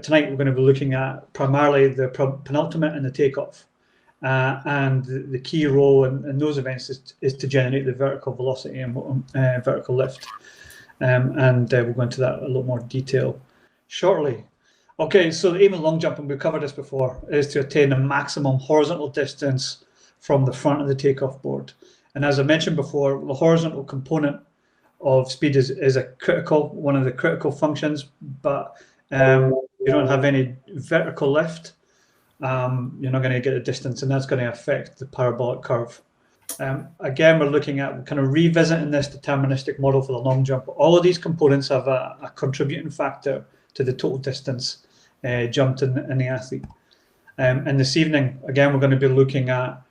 but tonight we're going to be looking at primarily the penultimate and the takeoff. And the key role in those events is to generate the vertical velocity and vertical lift. And we'll go into that in a lot more detail shortly. Okay, so the aim of long jump, and we've covered this before, is to attain a maximum horizontal distance from the front of the takeoff board. And as I mentioned before, the horizontal component of speed is one of the critical functions, but you don't have any vertical lift, you're not going to get a distance, and that's going to affect the parabolic curve. Again, we're looking at kind of revisiting this deterministic model for the long jump. All of these components have a contributing factor to the total distance jumped in the athlete. And this evening, again, we're going to be looking at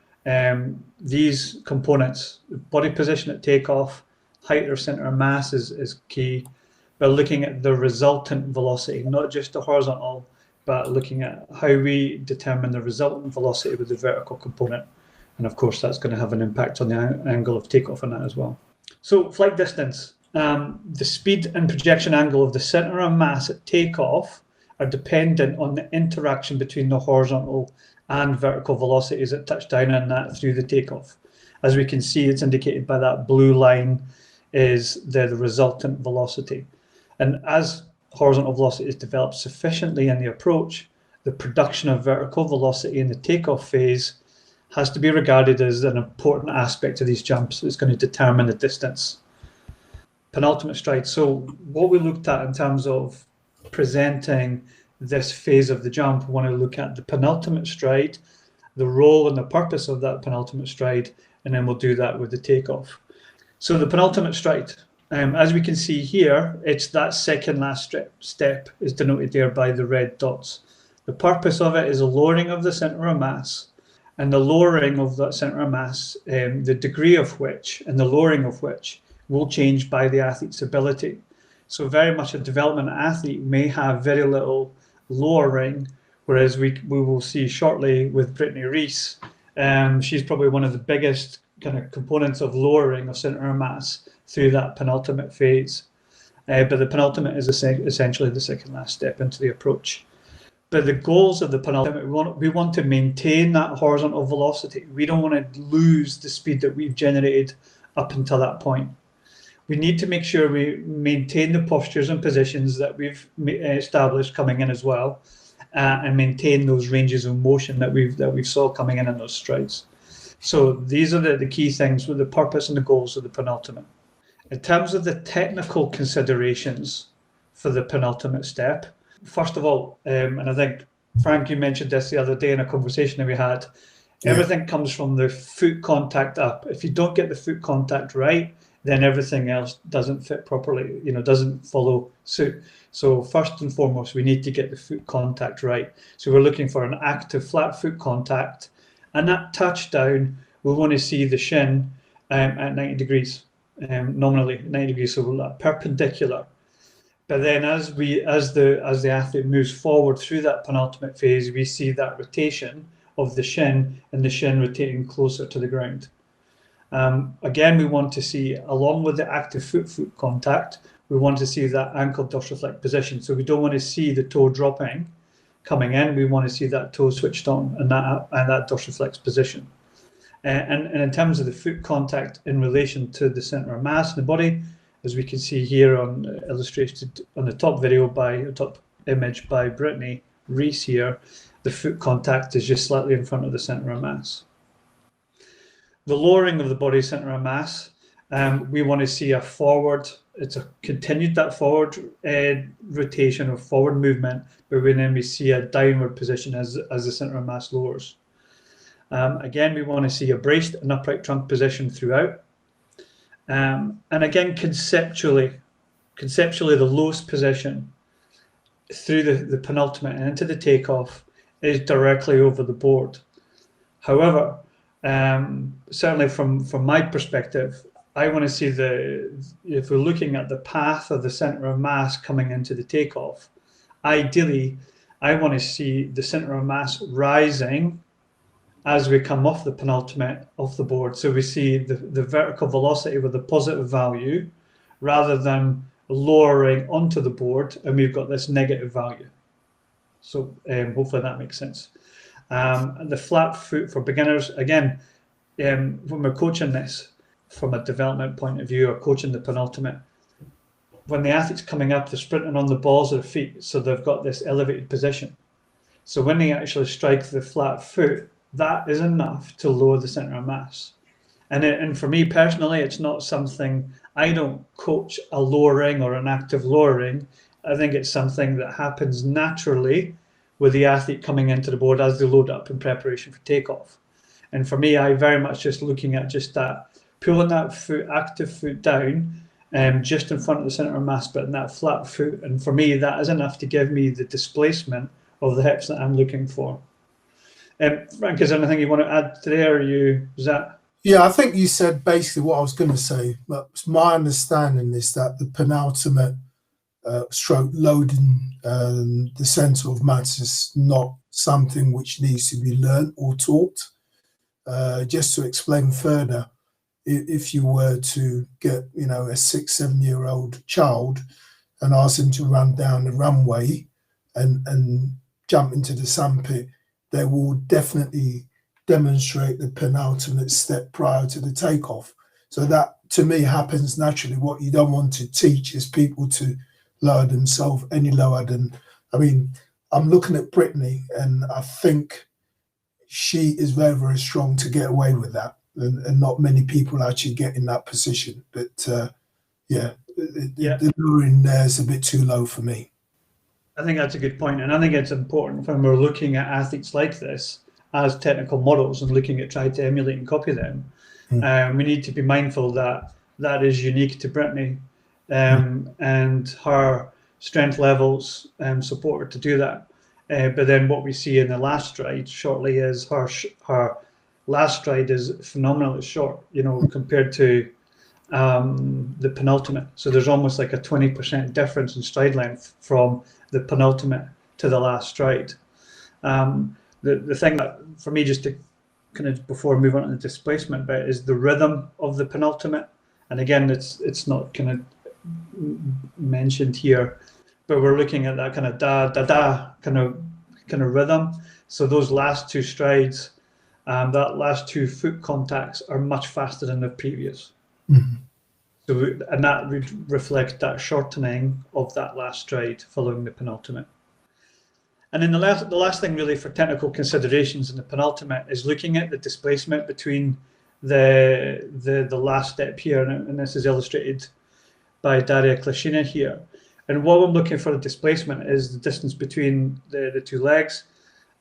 these components. Body position at takeoff, height or center of mass is key. We're looking at the resultant velocity, not just the horizontal, but looking at how we determine the resultant velocity with the vertical component. And of course, that's going to have an impact on the angle of takeoff on that as well. So flight distance, the speed and projection angle of the center of mass at takeoff are dependent on the interaction between the horizontal and vertical velocities at touchdown and that through the takeoff. As we can see, it's indicated by that blue line is the resultant velocity. And as horizontal velocity is developed sufficiently in the approach, the production of vertical velocity in the takeoff phase has to be regarded as an important aspect of these jumps. It's going to determine the distance. Penultimate stride. So what we looked at in terms of presenting this phase of the jump, we want to look at the penultimate stride, the role and the purpose of that penultimate stride, and then we'll do that with the takeoff. So the penultimate stride, as we can see here, it's that second last step is denoted there by the red dots. The purpose of it is a lowering of the center of mass, and the lowering of that center of mass, the degree of which and the lowering of which will change by the athlete's ability. So very much a development athlete may have very little lowering, whereas we will see shortly with Brittany Rees, she's probably one of the biggest kind of components of lowering of center of mass through that penultimate phase. But the penultimate is essentially the second last step into the approach. But the goals of the penultimate, we want to maintain that horizontal velocity. We don't want to lose the speed that we've generated up until that point. We need to make sure we maintain the postures and positions that we've established coming in as well, and maintain those ranges of motion that we saw coming in those strides. So these are the key things with the purpose and the goals of the penultimate. In terms of the technical considerations for the penultimate step, first of all, and I think, Frank, you mentioned this the other day in a conversation that we had, everything comes from the foot contact up. If you don't get the foot contact right, then everything else doesn't fit properly, doesn't follow suit. So first and foremost, we need to get the foot contact right. So we're looking for an active flat foot contact, and that touchdown, we want to see the shin at 90 degrees, nominally 90 degrees, so that perpendicular. But then as the athlete moves forward through that penultimate phase, we see that rotation of the shin and the shin rotating closer to the ground. Again, we want to see, along with the active foot contact, we want to see that ankle dorsiflex position. So we don't want to see the toe dropping coming in. We want to see that toe switched on and that dorsiflex position. And in terms of the foot contact in relation to the center of mass in the body, as we can see here illustrated on the top image by Brittany Rees here, the foot contact is just slightly in front of the center of mass. The lowering of the body center of mass, we want to see a forward, continued that forward rotation or forward movement, but then we see a downward position as the center of mass lowers. Again, we want to see a braced and upright trunk position throughout. And again, conceptually, the lowest position through the penultimate and into the takeoff is directly over the board. However, certainly from my perspective, I want to see if we're looking at the path of the center of mass coming into the takeoff, ideally, I want to see the center of mass rising as we come off the penultimate off the board. So we see the vertical velocity with a positive value rather than lowering onto the board and we've got this negative value. So hopefully that makes sense. The flat foot for beginners, again, when we're coaching this from a development point of view or coaching the penultimate, when the athlete's coming up, they're sprinting on the balls of their feet, so they've got this elevated position. So when they actually strike the flat foot, that is enough to lower the center of mass. And for me personally, it's not something, I don't coach a lowering or an active lowering. I think it's something that happens naturally with the athlete coming into the board as they load up in preparation for takeoff. And for me, I very much just looking at just that, pulling that foot, active foot down, just in front of the center of mass, but in that flat foot. And for me, that is enough to give me the displacement of the hips that I'm looking for. Frank, is there anything you want to add today, or is that? Yeah, I think you said basically what I was going to say. But my understanding is that the penultimate stroke loading the center of mass is not something which needs to be learned or taught. Just to explain further, if you were to get, a 6-7 year old child and ask him to run down the runway and jump into the sandpit, they will definitely demonstrate the penultimate step prior to the takeoff. So that, to me, happens naturally. What you don't want to teach is people to lower themselves any lower than, I'm looking at Brittany, and I think she is very, very strong to get away with that. And not many people actually get in that position. But the lowering there is a bit too low for me. I think that's a good point. And I think it's important when we're looking at athletes like this as technical models and looking at trying to emulate and copy them. We need to be mindful that that is unique to Brittany, and her strength levels support her to do that. But then what we see in the last stride shortly is her last stride is phenomenally short, compared to the penultimate. So there's almost like a 20% difference in stride length from the penultimate to the last stride. The thing that, for me, just to kind of, before I move on to the displacement bit, is the rhythm of the penultimate. And again, it's not kind of mentioned here, but we're looking at that kind of da-da-da kind of rhythm. So those last two strides, that last two foot contacts are much faster than the previous. Mm-hmm. So, and that would reflect that shortening of that last stride following the penultimate. And then the last thing really for technical considerations in the penultimate is looking at the displacement between the last step here, and this is illustrated by Daria Klashina here. And what I'm looking for the displacement is the distance between the two legs.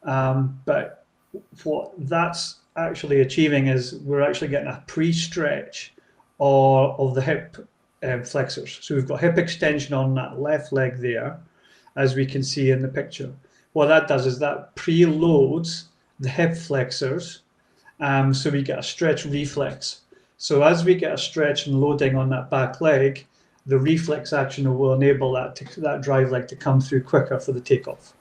But what that's actually achieving is we're actually getting a pre-stretch of the hip flexors. So we've got hip extension on that left leg there, as we can see in the picture. What that does is that preloads the hip flexors, so we get a stretch reflex. So as we get a stretch and loading on that back leg, the reflex action will enable that drive leg to come through quicker for the takeoff.